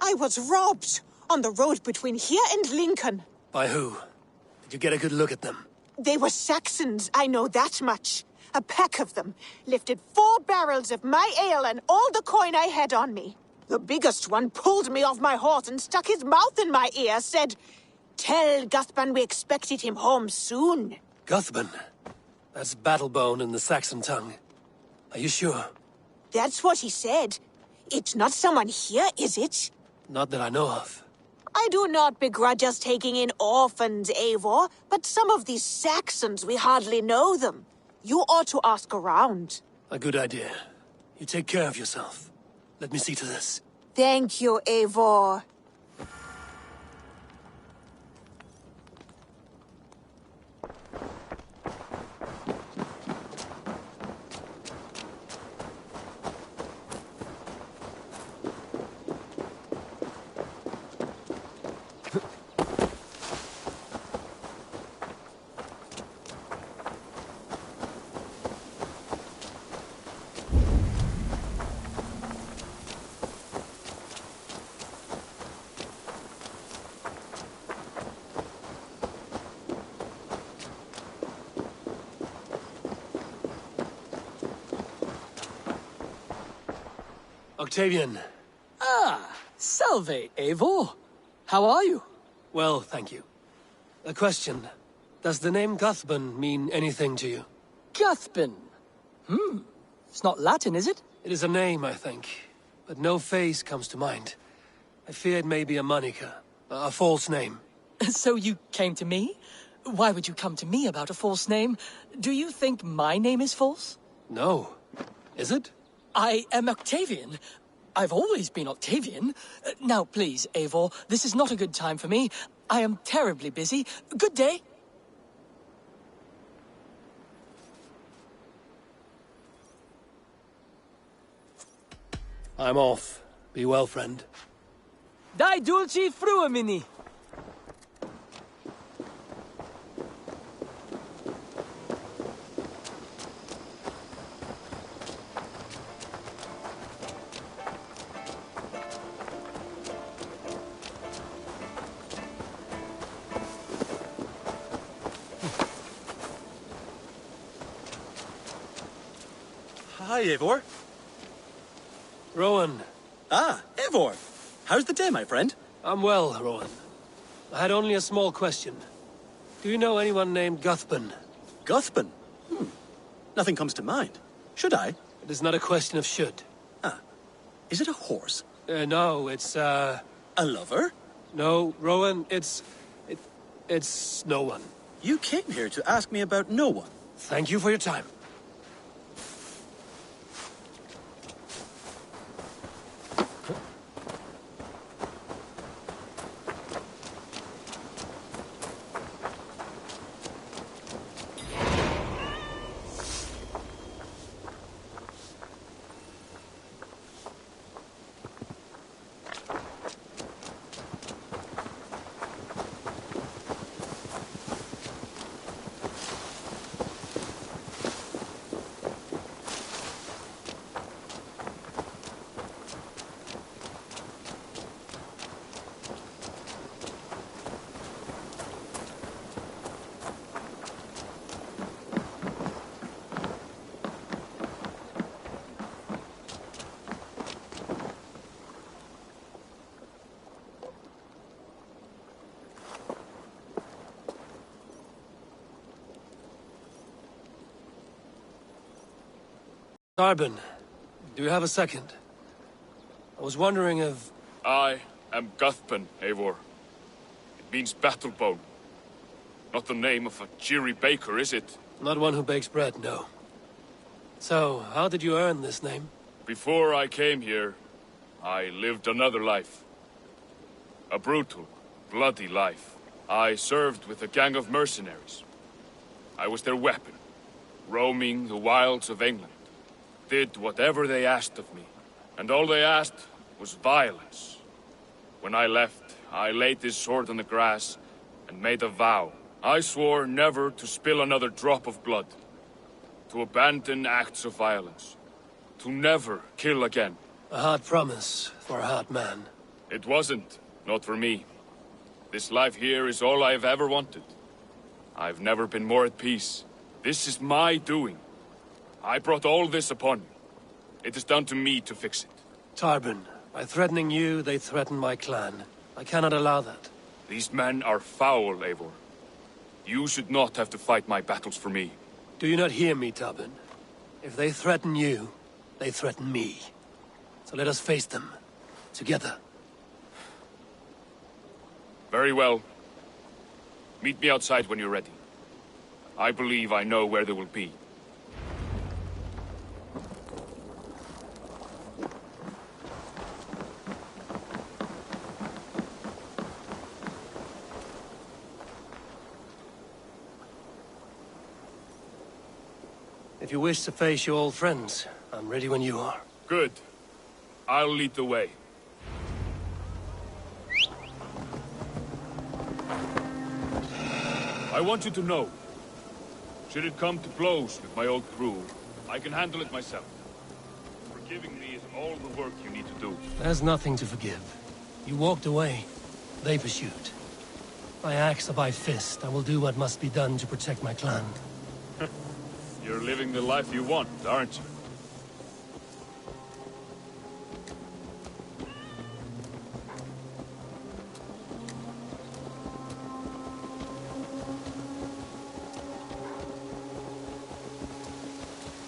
I was robbed on the road between here and Lincoln. By who? Did you get a good look at them? They were Saxons, I know that much. A pack of them lifted 4 barrels of my ale and all the coin I had on me. The biggest one pulled me off my horse and stuck his mouth in my ear, said, "Tell Guthban we expected him home soon." Guthban? That's Battlebone in the Saxon tongue. Are you sure? That's what he said. It's not someone here, is it? Not that I know of. I do not begrudge us taking in orphans, Eivor, but some of these Saxons, we hardly know them. You ought to ask around. A good idea. You take care of yourself. Let me see to this. Thank you, Eivor. Octavian. Ah, salve, Eivor. How are you? Well, thank you. A question. Does the name Guthban mean anything to you? Guthban. It's not Latin, is it? It is a name, I think. But no face comes to mind. I fear it may be a moniker. A false name. So you came to me? Why would you come to me about a false name? Do you think my name is false? No. Is it? I am Octavian. I've always been Octavian. Now, please, Eivor, this is not a good time for me. I am terribly busy. Good day. I'm off. Be well, friend. Dai dulci fruemini. Hi, Eivor. Rowan. Ah, Eivor. How's the day, my friend? I'm well, Rowan. I had only a small question. Do you know anyone named Guthban? Guthban? Nothing comes to mind. Should I? It is not a question of should. Ah. Is it a horse? No, it's, A lover? No, Rowan, it's no one. You came here to ask me about no one. Thank you for your time. Carbon, do you have a second? I was wondering if... I am Guthban, Eivor. It means battlebone. Not the name of a cheery baker, is it? Not one who bakes bread, no. So, how did you earn this name? Before I came here, I lived another life. A brutal, bloody life. I served with a gang of mercenaries. I was their weapon, roaming the wilds of England. Did whatever they asked of me, and all they asked was violence. When I left, I laid this sword on the grass and made a vow. I swore never to spill another drop of blood, to abandon acts of violence, to never kill again. A hard promise for a hard man. It wasn't. Not for me. This life here is all I've ever wanted. I've never been more at peace. This is my doing. I brought all this upon me. It is down to me to fix it. Tarbin, by threatening you, they threaten my clan. I cannot allow that. These men are foul, Eivor. You should not have to fight my battles for me. Do you not hear me, Tarbin? If they threaten you, they threaten me. So let us face them. Together. Very well. Meet me outside when you're ready. I believe I know where they will be. If you wish to face your old friends, I'm ready when you are. Good. I'll lead the way. I want you to know, should it come to blows with my old crew, I can handle it myself. Forgiving me is all the work you need to do. There's nothing to forgive. You walked away. They pursued. By axe or by fist, I will do what must be done to protect my clan. You're living the life you want, aren't you?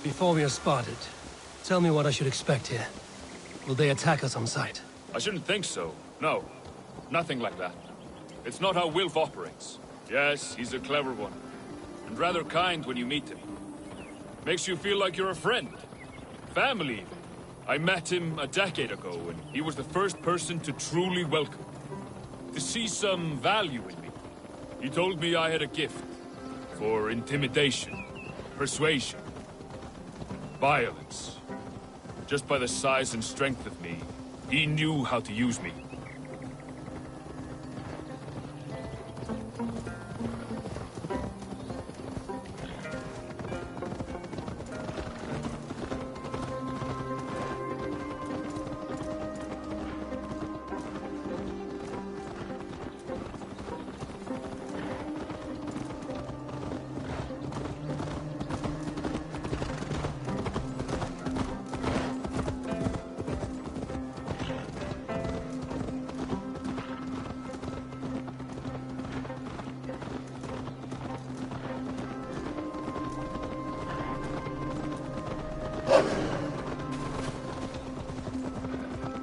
Before we are spotted, tell me what I should expect here. Will they attack us on sight? I shouldn't think so. No. Nothing like that. It's not how Wilf operates. Yes, he's a clever one. And rather kind when you meet him. Makes you feel like you're a friend. Family, even. I met him a decade ago, and he was the first person to truly welcome me. To see some value in me. He told me I had a gift. For intimidation. Persuasion. Violence. Just by the size and strength of me, he knew how to use me.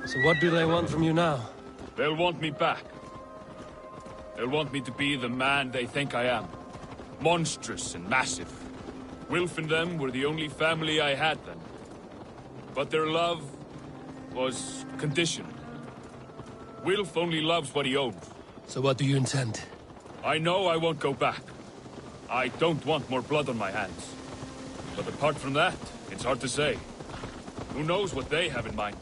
So what do they want from you now? They'll want me back. They'll want me to be the man they think I am. Monstrous and massive. Wilf and them were the only family I had then. But their love was conditional. Wilf only loves what he owns. So what do you intend? I know I won't go back. I don't want more blood on my hands. But apart from that, it's hard to say. Who knows what they have in mind?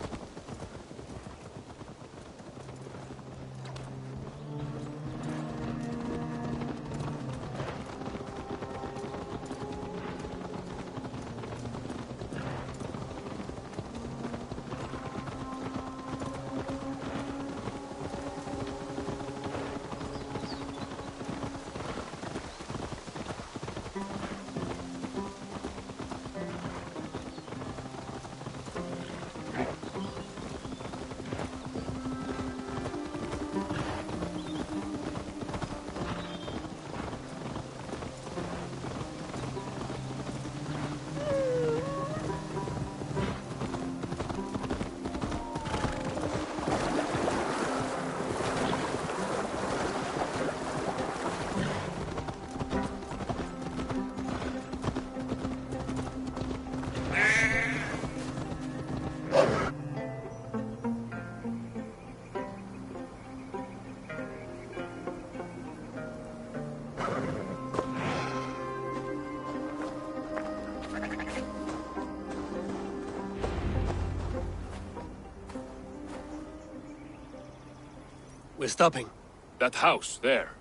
We're stopping. That house, there.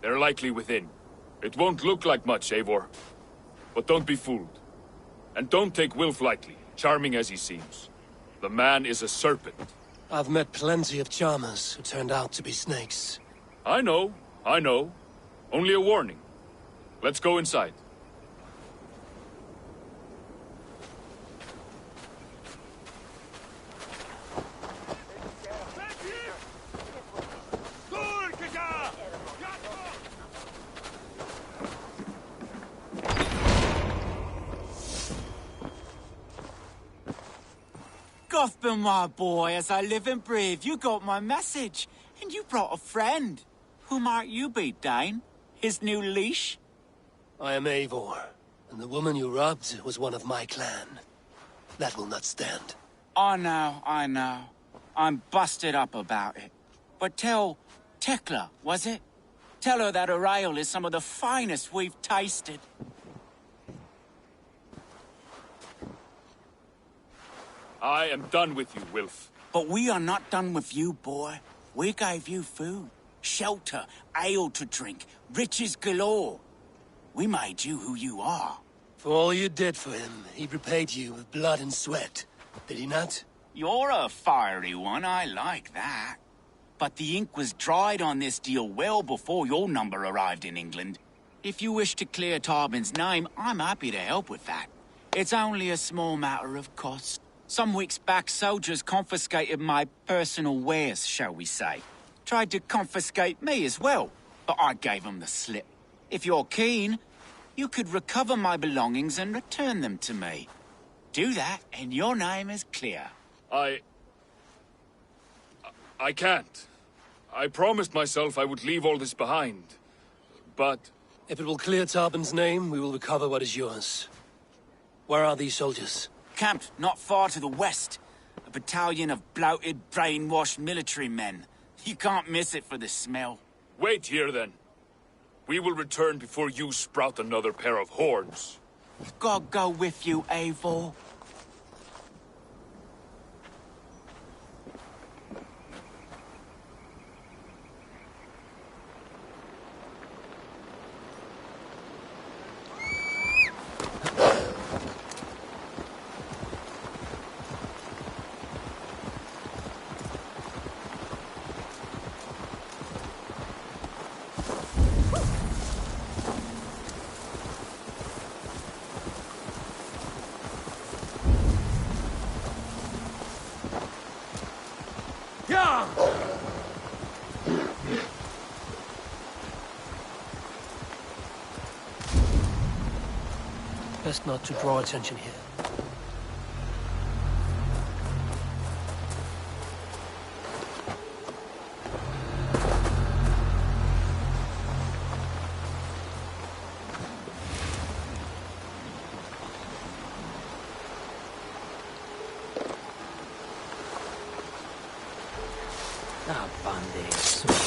They're likely within. It won't look like much, Eivor. But don't be fooled. And don't take Wilf lightly, charming as he seems. The man is a serpent. I've met plenty of charmers who turned out to be snakes. I know. Only a warning. Let's go inside. Gotham, my boy, as I live and breathe, you got my message. And you brought a friend. Who might you be, Dane? His new leash? I am Eivor, and the woman you robbed was one of my clan. That will not stand. I know. I'm busted up about it. But tell Tekla, was it? Tell her that her ale is some of the finest we've tasted. I am done with you, Wilf. But we are not done with you, boy. We gave you food, shelter, ale to drink, riches galore. We made you who you are. For all you did for him, he repaid you with blood and sweat. Did he not? You're a fiery one, I like that. But the ink was dried on this deal well before your number arrived in England. If you wish to clear Tarbin's name, I'm happy to help with that. It's only a small matter of cost. Some weeks back, soldiers confiscated my personal wares, shall we say. Tried to confiscate me as well, but I gave them the slip. If you're keen, you could recover my belongings and return them to me. Do that, and your name is clear. I can't. I promised myself I would leave all this behind. But... If it will clear Tarbin's name, we will recover what is yours. Where are these soldiers? Camped not far to the west. A battalion of bloated, brainwashed military men. You can't miss it for the smell. Wait here, then. We will return before you sprout another pair of horns. God go with you, Eivor. Best not to draw attention here. Ah, bandits.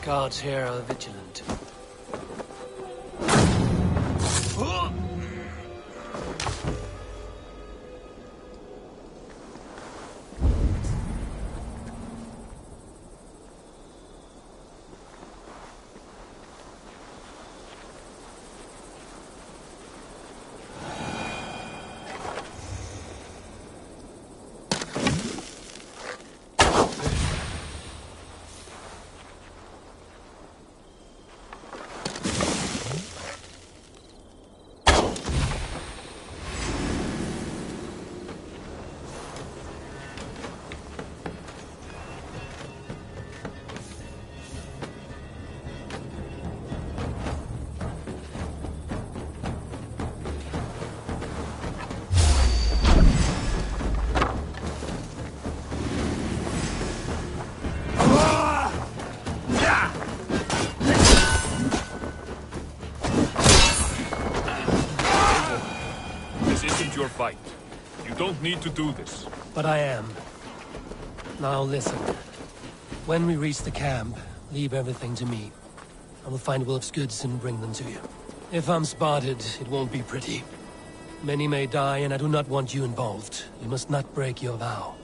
Guards here are vigilant. Your fight. You don't need to do this. But I am. Now listen. When we reach the camp, leave everything to me. I will find Wolf's goods and bring them to you. If I'm spotted, it won't be pretty. Many may die, and I do not want you involved. You must not break your vow.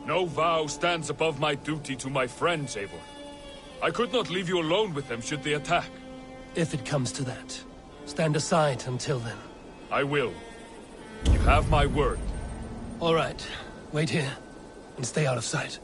No vow stands above my duty to my friends, Eivor. I could not leave you alone with them should they attack. If it comes to that, stand aside until then. I will. You have my word. All right. Wait here, and stay out of sight.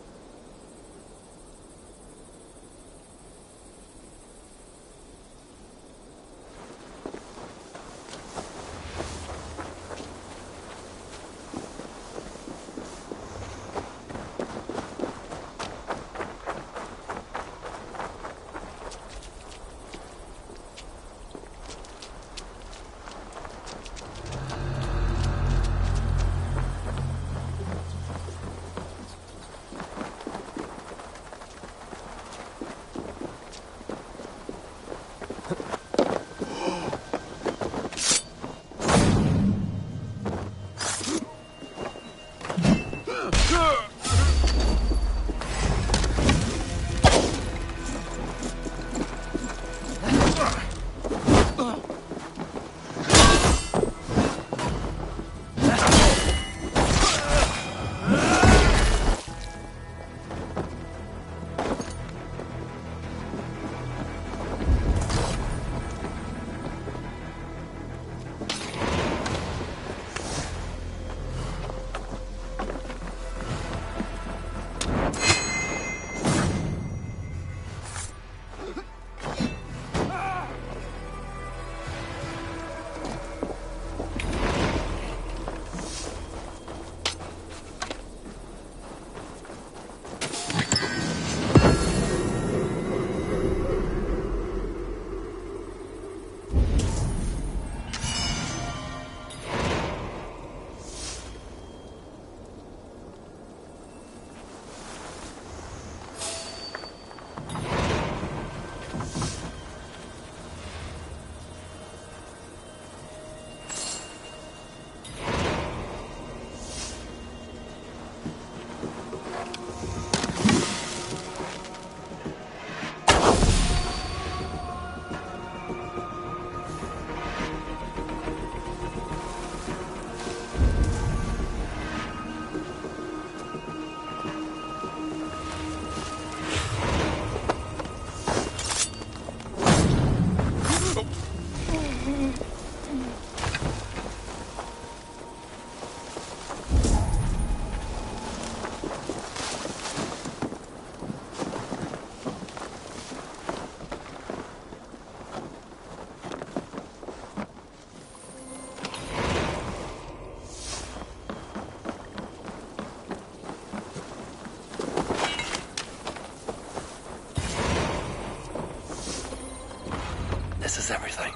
is everything.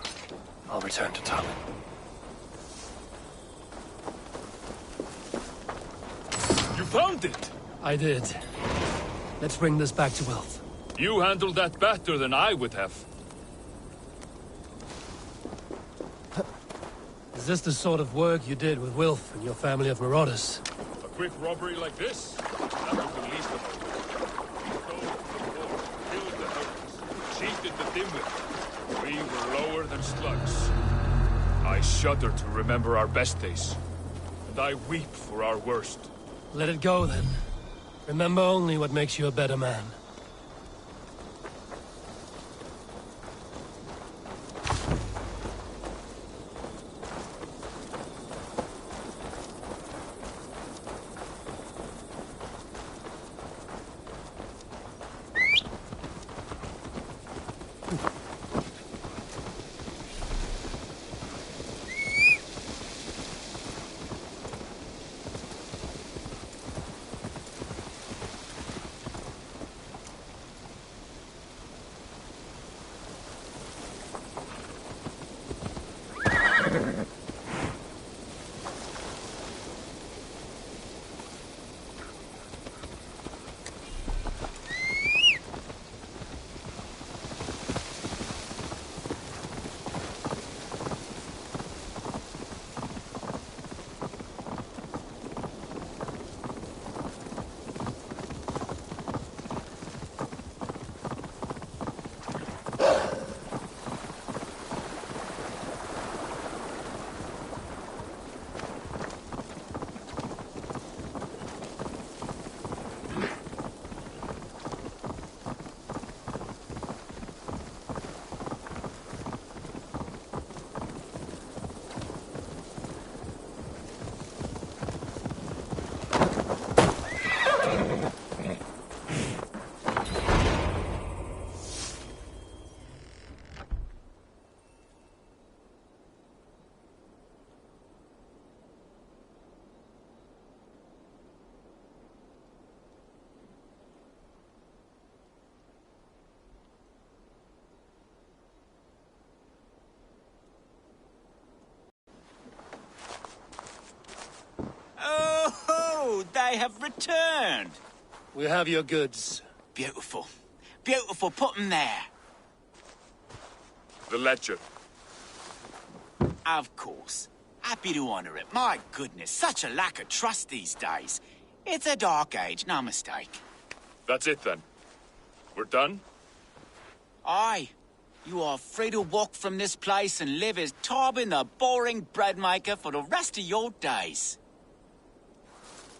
I'll return to Tallinn. You found it! I did. Let's bring this back to Elf. You handled that better than I would have. Is this the sort of work you did with Wilf and your family of marauders? A quick robbery like this? That was the least of it. We stole the fort, killed the helpless, cheated the dimwit. We were lower than slugs. I shudder to remember our best days. And I weep for our worst. Let it go, then. Remember only what makes you a better man. Oh, they have returned. We have your goods. Beautiful. Beautiful, put them there. The ledger. Of course. Happy to honor it. My goodness, such a lack of trust these days. It's a dark age, no mistake. That's it then. We're done? Aye. You are free to walk from this place and live as Tobin the boring bread maker for the rest of your days.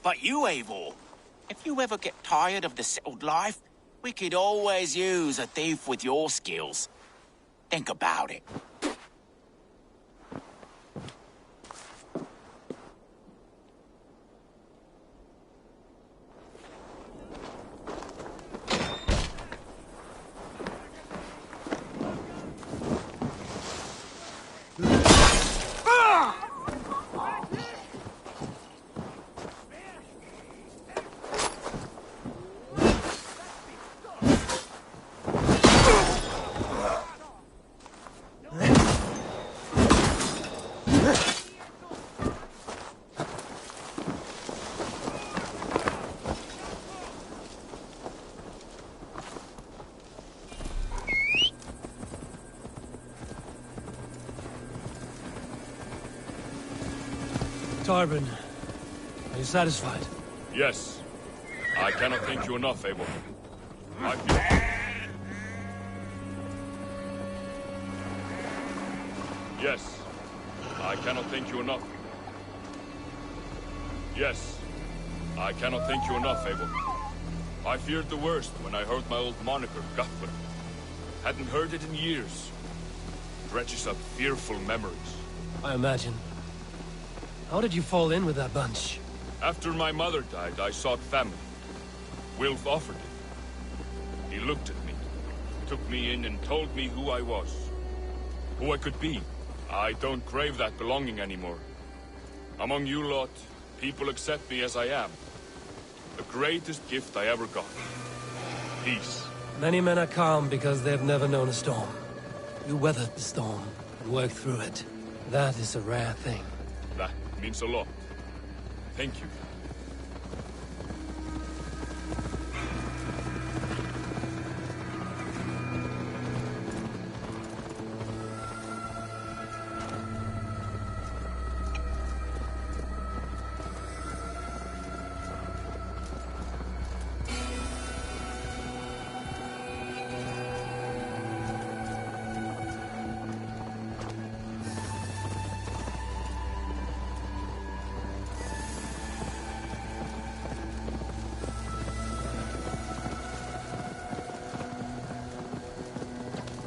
But you, Eivor, if you ever get tired of the settled life, we could always use a thief with your skills. Think about it. Tarbin, are you satisfied? Yes. I cannot thank you enough, Eivor. Yes. I cannot thank you enough. Yes. I cannot thank you enough, Eivor. I feared the worst when I heard my old moniker, Guthrum. Hadn't heard it in years. Dredges up fearful memories. I imagine. How did you fall in with that bunch? After my mother died, I sought family. Wilf offered it. He looked at me, took me in and told me who I was. Who I could be. I don't crave that belonging anymore. Among you lot, people accept me as I am. The greatest gift I ever got. Peace. Many men are calm because they've never known a storm. You weathered the storm and worked through it. That is a rare thing. That means a lot. Thank you.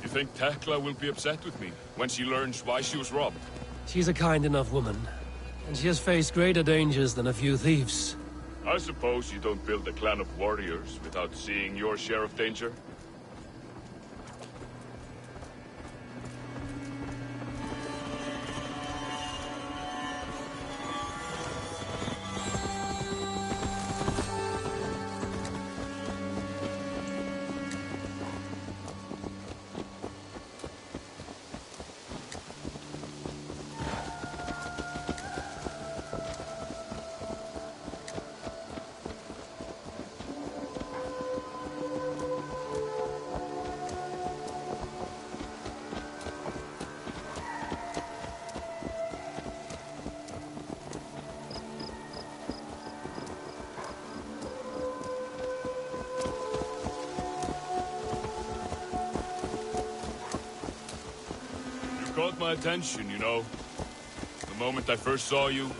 You think Tekla will be upset with me when she learns why she was robbed? She's a kind enough woman, and she has faced greater dangers than a few thieves. I suppose you don't build a clan of warriors without seeing your share of danger? Caught my attention, you know. The moment I first saw you,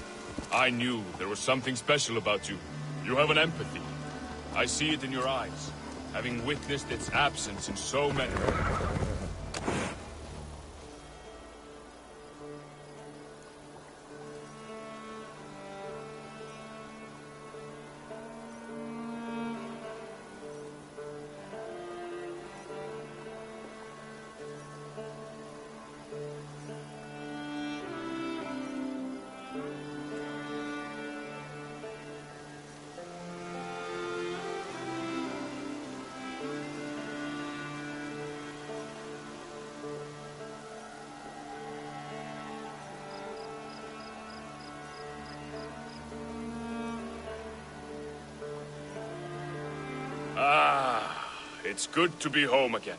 I knew there was something special about you. You have an empathy. I see it in your eyes, having witnessed its absence in so many. It's good to be home again.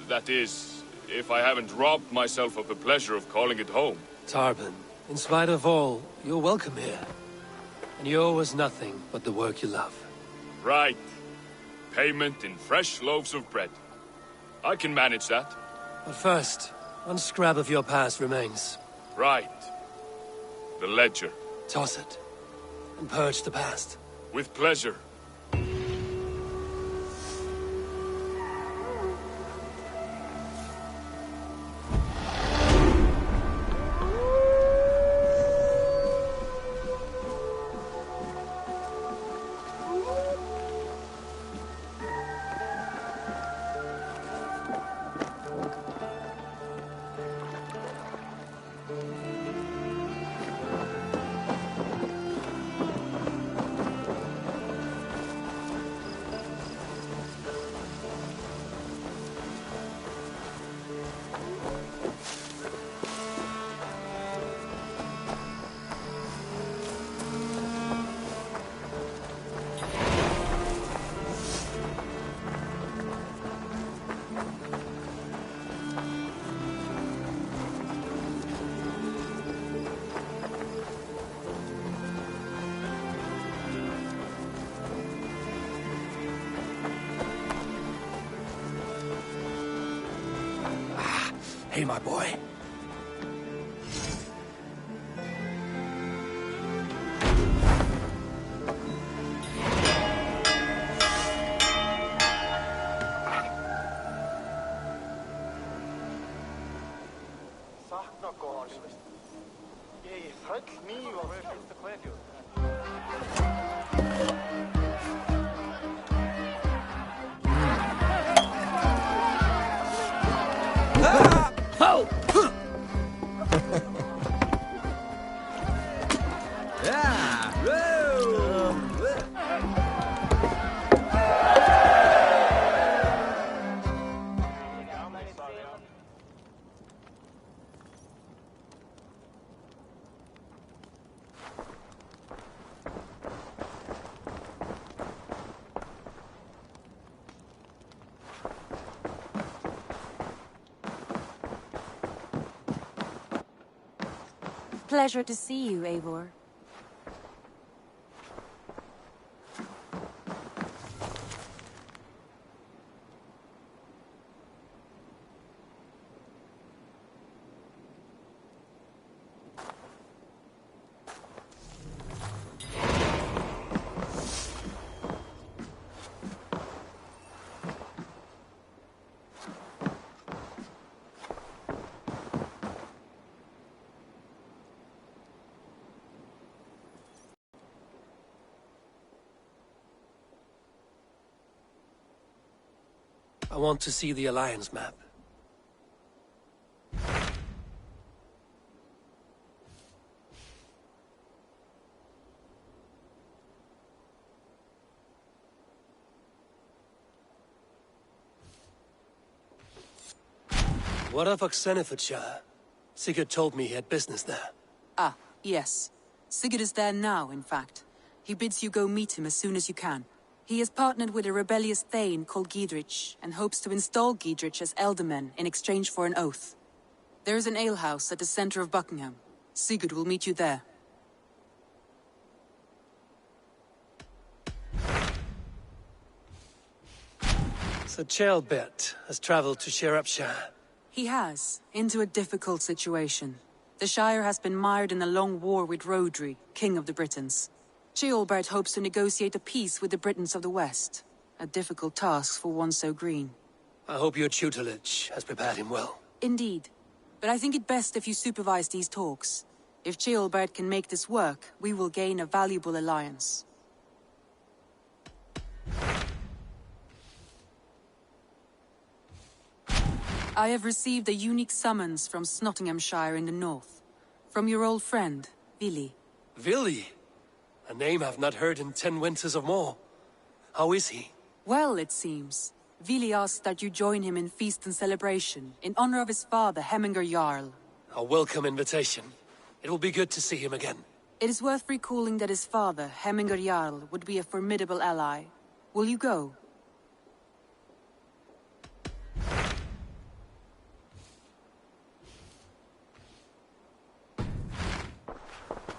That is, if I haven't robbed myself of the pleasure of calling it home. Tarban, in spite of all, you're welcome here. And you owe us nothing but the work you love. Right. Payment in fresh loaves of bread. I can manage that. But first, one scrap of your past remains. Right. The ledger. Toss it, and purge the past. With pleasure. Hey, my boy. Pleasure to see you, Eivor. I want to see the Alliance map. What of Oxenfordshire? Sigurd told me he had business there. Ah, yes. Sigurd is there now, in fact. He bids you go meet him as soon as you can. He has partnered with a rebellious thane called Giedrich, and hopes to install Giedrich as Elderman in exchange for an oath. There is an alehouse at the center of Buckingham. Sigurd will meet you there. So Ceolbert has traveled to Shropshire. He has, into a difficult situation. The Shire has been mired in a long war with Rhodri, King of the Britons. Ceolbert hopes to negotiate a peace with the Britons of the West. A difficult task for one so green. I hope your tutelage has prepared him well. Indeed. But I think it best if you supervise these talks. If Ceolbert can make this work, we will gain a valuable alliance. I have received a unique summons from Nottinghamshire in the north. From your old friend, Vili. Vili? A name I've not heard in 10 winters or more. How is he? Well, it seems. Vili asks that you join him in feast and celebration, in honor of his father, Hemminger Jarl. A welcome invitation. It will be good to see him again. It is worth recalling that his father, Hemminger Jarl, would be a formidable ally. Will you go?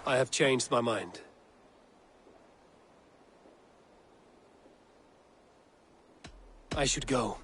I have changed my mind. I should go.